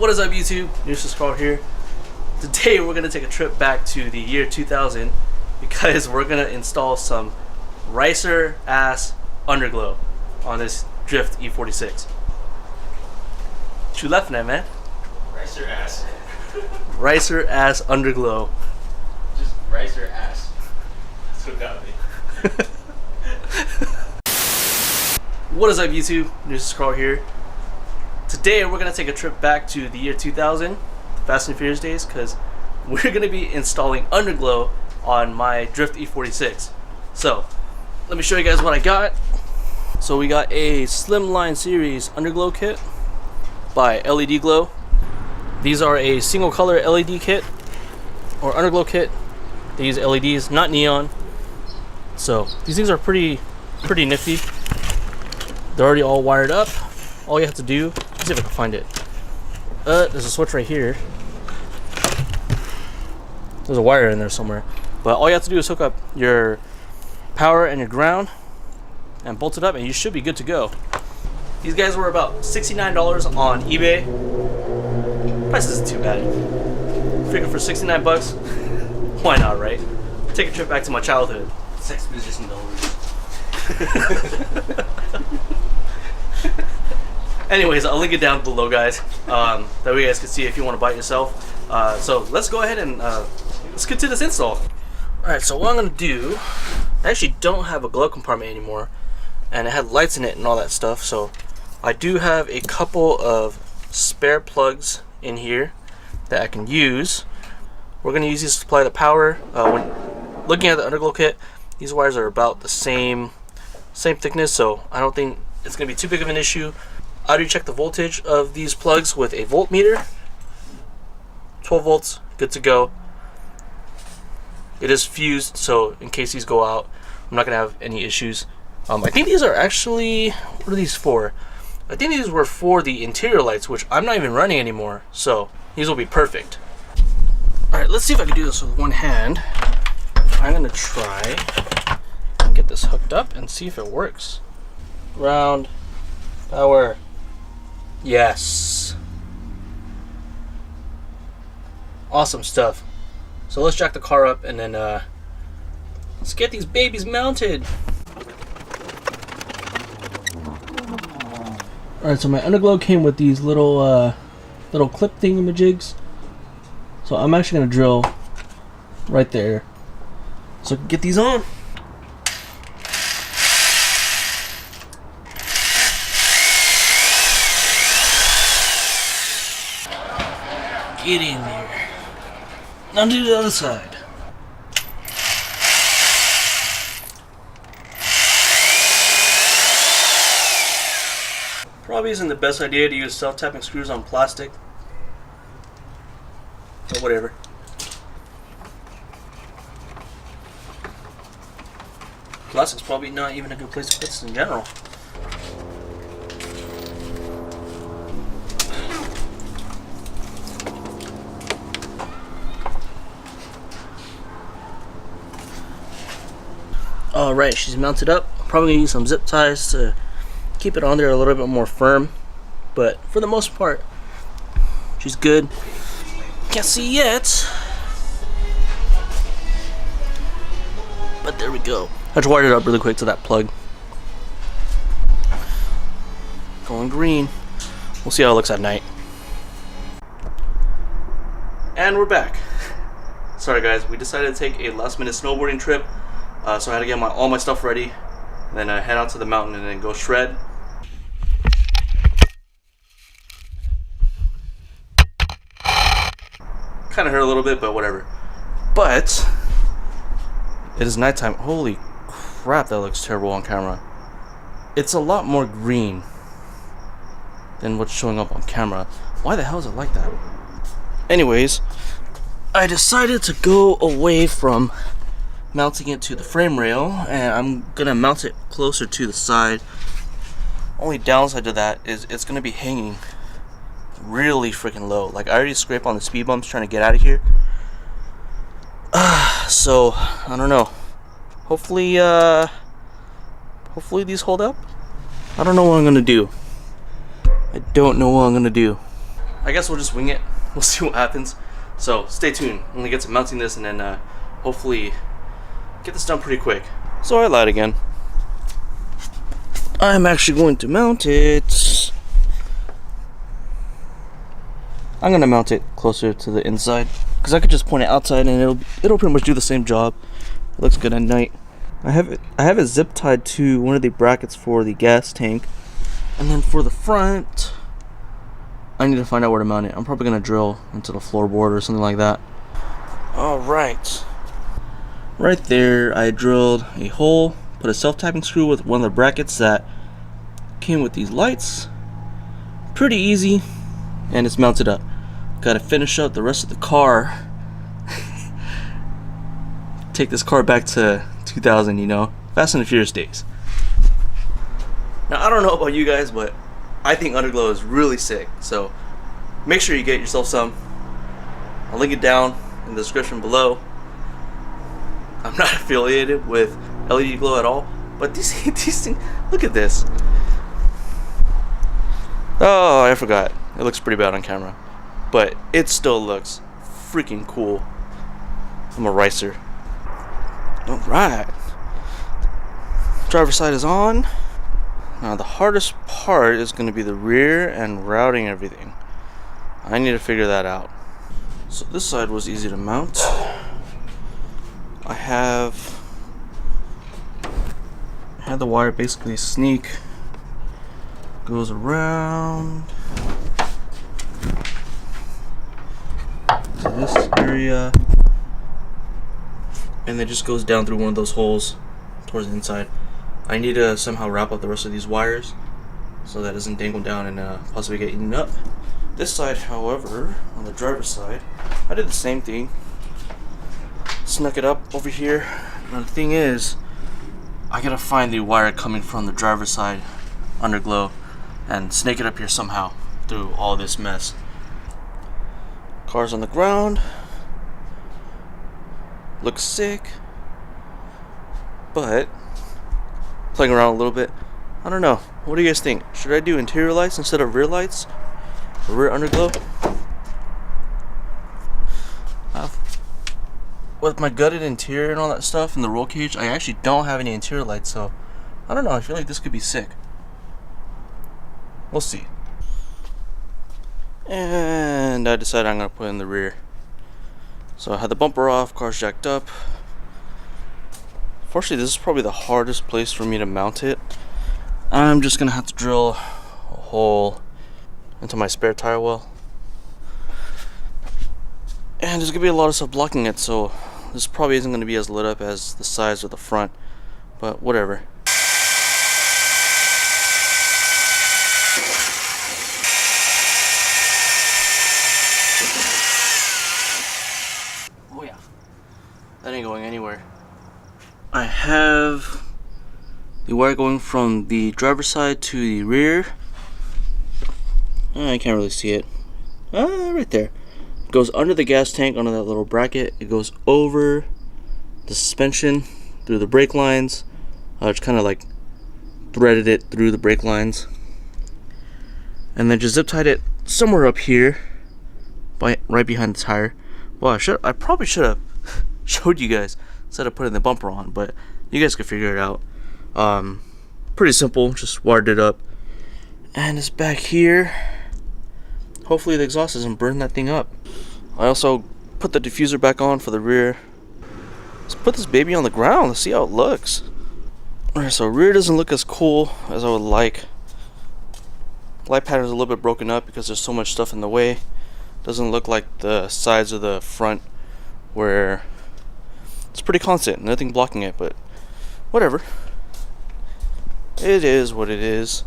What is up, YouTube? News's Carl here. Today we're gonna take a trip back to the year 2000 because we're gonna install some Ricer ass Underglow on this Drift E46. What you laughing at, man? Ricer ass. Ricer ass Underglow. Just Ricer ass. That's what got me. What is up, YouTube? News's Carl here. Today we're gonna take a trip back to the year 2000, Fast and Furious days, because we're gonna be installing Underglow on my Drift E46. So let me show you guys what I got. So we got a Slimeline series Underglow kit by LEDGlow. These are a single color LED kit or Underglow kit. They use LEDs, not neon. So these things are pretty nifty. They're already all wired up. All you have to do, let's see if I can find it. There's a switch right here. There's a wire in there somewhere. But all you have to do is hook up your power and your ground and bolt it up and you should be good to go. These guys were about $69 on eBay. Price isn't too bad. Figure for 69 bucks, why not, right? Take a trip back to my childhood. Sex position dollars. Anyways, I'll link it down below, guys. That way you guys can see if you want to buy it yourself. So let's go ahead and let's get to this install. Alright, so what I'm going to do, I actually don't have a glove compartment anymore. And it had lights in it and all that stuff. So I do have a couple of spare plugs in here that I can use. We're going to use these to supply the power. When looking at the Underglow kit, these wires are about the same thickness, so I don't think it's going to be too big of an issue. I already checked the voltage of these plugs with a voltmeter. 12 volts, good to go. It is fused, so in case these go out, I'm not going to have any issues. I think these are actually, what are these for? I think these were for the interior lights, which I'm not even running anymore, so these will be perfect. Alright, let's see if I can do this with one hand. I'm going to try and get this hooked up and see if it works. Ground, power. Yes. Awesome stuff. So let's jack the car up and then let's get these babies mounted. Alright, so my Underglow came with these little clip thingamajigs. So I'm actually gonna drill right there. So get these on. Get in there. Now do the other side. Probably isn't the best idea to use self-tapping screws on plastic. But whatever. Plastic's probably not even a good place to put this in general. Alright, she's mounted up. I'm probably going to use some zip ties to keep it on there a little bit more firm. But for the most part, she's good. Can't see yet. But there we go. I just wired it up really quick to that plug. Going green. We'll see how it looks at night. And we're back. Sorry guys, we decided to take a last minute snowboarding trip. So I had to get all my stuff ready, and then head out to the mountain and then go shred. Kind of hurt a little bit, but whatever. But it is nighttime. Holy crap, that looks terrible on camera. It's a lot more green than what's showing up on camera. Why the hell is it like that? Anyways, I decided to go away from mounting it to the frame rail, and I'm gonna mount it closer to the side. Only downside to that is it's gonna be hanging really freaking low. Like, I already scraped on the speed bumps trying to get out of here. So I don't know. Hopefully these hold up. I don't know what I'm gonna do. I don't know what I'm gonna do. I guess we'll just wing it. We'll see what happens. So stay tuned. I'm gonna get to mounting this and then hopefully get this done pretty quick. So I lied again. I'm actually going to mount it. I'm gonna mount it closer to the inside because I could just point it outside and it'll pretty much do the same job. It looks good at night. I have it zip tied to one of the brackets for the gas tank, and then for the front, I need to find out where to mount it. I'm probably gonna drill into the floorboard or something like that. All right, right there, I drilled a hole, put a self-tapping screw with one of the brackets that came with these lights. Pretty easy, and it's mounted up. Gotta finish up the rest of the car. Take this car back to 2000, you know, Fast and the Furious days. Now I don't know about you guys, but I think Underglow is really sick, so make sure you get yourself some. I'll link it down in the description below. I'm not affiliated with LEDGlow at all, but these things, look at this. Oh, I forgot. It looks pretty bad on camera, but it still looks freaking cool. I'm a ricer. All right. Driver's side is on. Now the hardest part is going to be the rear and routing everything. I need to figure that out. So this side was easy to mount. I had the wire basically sneak, goes around to this area, and then just goes down through one of those holes towards the inside. I need to somehow wrap up the rest of these wires so that it doesn't dangle down and possibly get eaten up. This side, however, on the driver's side, I did the same thing. Snuck it up over here. Now the thing is, I gotta find the wire coming from the driver's side Underglow and snake it up here somehow through all this mess. Car's on the ground. Looks sick, but playing around a little bit. I don't know. What do you guys think? Should I do interior lights instead of rear lights? Or rear underglow? With my gutted interior and all that stuff and the roll cage, I actually don't have any interior lights, so I don't know. I feel like this could be sick. We'll see. And I decided I'm gonna put in the rear. So I had the bumper off, car's jacked up. Fortunately, this is probably the hardest place for me to mount it. I'm just gonna have to drill a hole into my spare tire well. And there's gonna be a lot of stuff blocking it, so this probably isn't gonna be as lit up as the sides of the front, but whatever. Oh yeah, that ain't going anywhere. I have the wire going from the driver's side to the rear. I can't really see it. Right there. It goes under the gas tank, under that little bracket. It goes over the suspension, through the brake lines. I just kind of like threaded it through the brake lines. And then just zip tied it somewhere up here, right behind the tire. Well, I probably should have showed you guys instead of putting the bumper on, but you guys could figure it out. Pretty simple, just wired it up. And it's back here. Hopefully the exhaust doesn't burn that thing up. I also put the diffuser back on for the rear. Let's put this baby on the ground. Let's see how it looks. Alright, so rear doesn't look as cool as I would like. Light pattern is a little bit broken up because there's so much stuff in the way. Doesn't look like the sides of the front where it's pretty constant, nothing blocking it, but whatever. It is what it is.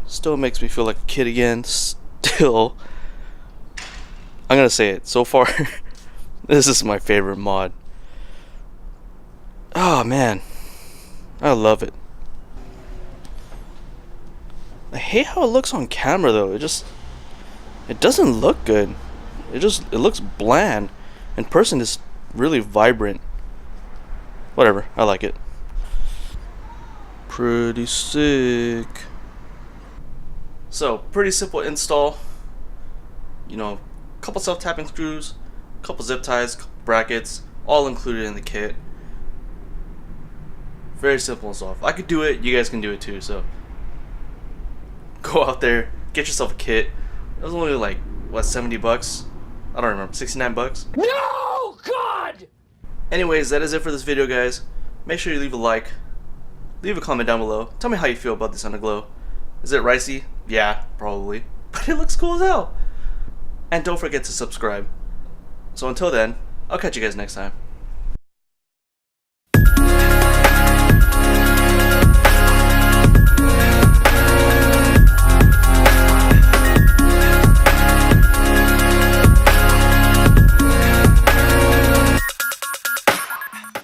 Still makes me feel like a kid again. Still, I'm gonna say it, so far this is my favorite mod. Oh man, I love it. I hate how it looks on camera though. It doesn't look good. It looks bland. In person it's really vibrant. Whatever, I like it. Pretty sick. So, pretty simple install. you know, a couple self-tapping screws, a couple zip ties, brackets, all included in the kit. Very simple and soft. I could do it, you guys can do it too, so go out there, get yourself a kit. It was only like, what, 70 bucks? I don't remember, 69 bucks? No, God! Anyways, that is it for this video, guys. Make sure you leave a like, leave a comment down below. Tell me how you feel about this Underglow. Is it ricey? Yeah, probably. But it looks cool as hell. And don't forget to subscribe. So until then, I'll catch you guys next time.